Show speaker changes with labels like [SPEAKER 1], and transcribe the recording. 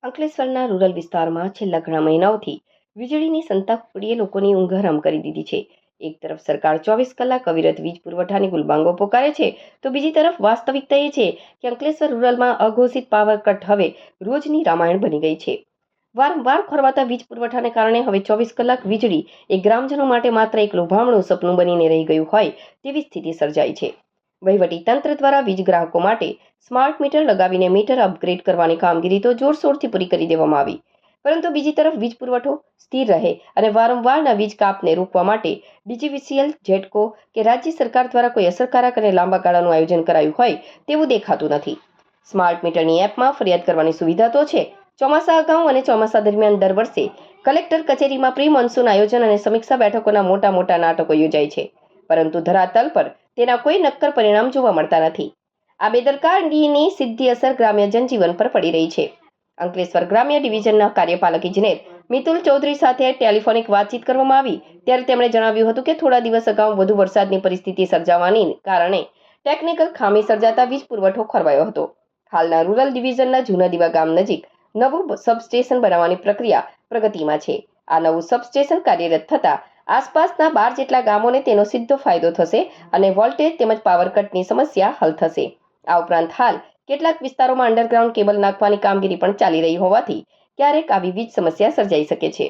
[SPEAKER 1] અંકલેશ્વરના રૂરલ વિસ્તારમાં છેલ્લા ઘણા મહિનાઓથી વીજળીની સંતાકુકડીએ લોકોની ઊંઘ હરામ કરી દીધી છે. એક તરફ સરકાર 24 કલાક અવિરત વીજ પુરવઠાની ગુલબાંગો પોકારે છે, તો બીજી તરફ વાસ્તવિકતા એ છે કે અંકલેશ્વર રૂરલમાં અઘોષિત પાવર કટ હવે રોજની રામાયણ બની ગઈ છે. વારંવાર ખોરવાતા વીજ પુરવઠાને કારણે હવે 24 કલાક વીજળી એ ગ્રામજનો માટે માત્ર એક લોભામણું સપનું બનીને રહી ગયું હોય તેવી સ્થિતિ સર્જાઈ છે. વહીવટી તંત્ર દ્વારા વીજ ગ્રાહકો માટે સ્માર્ટ મીટર લગાવીને મીટર અપગ્રેડ કરવાની કામગીરી તો જોરશોરથી પૂરી કરી દેવામાં આવી, પરંતુ બીજી તરફ વીજ પુરવઠો સ્થિર રહે અને વારંવારના વીજ કાપને રોકવા માટે ડીજીવીસીએલ, જેટકો કે રાજ્ય સરકાર દ્વારા કોઈ અસરકારક અને લાંબા ગાળાનું આયોજન કરાયું હોય તેવું દેખાતું નથી. સ્માર્ટ મીટરની એપમાં ફરિયાદ કરવાની સુવિધા તો છે. ચોમાસા અગાઉ અને ચોમાસા દરમિયાન દર વર્ષે કલેક્ટર કચેરીમાં પ્રી મોન્સૂન આયોજન અને સમીક્ષા બેઠકોના મોટા નાટકો યોજાય છે, પરંતુ ધરાતલ પર તેના કોઈ નક્કર પરિણામ જોવા મળતા નથી. આ બેદરકારીની સીધી અસર ગ્રામ્ય જનજીવન પર પડી રહી છે. અંકલેશ્વર ગ્રામ્ય ડિવિઝનના કાર્યપાલક ઇજનેર મિતુલ ચૌધરી સાથે ટેલિફોનિક વાતચીત કરવામાં આવી ત્યારે તેમણે જણાવ્યું હતું કે થોડા દિવસ અગાઉ વધુ વરસાદની પરિસ્થિતિ સર્જાવાને કારણે ટેકનિકલ ખામી સર્જાતા વીજ પુરવઠો ખોરવાયો હતો. હાલના રૂરલ ડિવિઝનના જૂનાદીવા ગામ નજીક નવું સબસ્ટેશન બનાવવાની પ્રક્રિયા પ્રગતિમાં છે. આ નવું સબસ્ટેશન કાર્યરત થતાં આસપાસના 12 જેટલા ગામોને તેનો સીધો ફાયદો થશે અને વોલ્ટેજ તેમજ પાવર કટની સમસ્યા હલ થશે. આ ઉપરાંત હાલ કેટલાક વિસ્તારોમાં અંડરગ્રાઉન્ડ કેબલ નાખવાની કામગીરી પણ ચાલી રહી હોવાથી ક્યારેક આવી વીજ સમસ્યા સર્જાઈ શકે છે.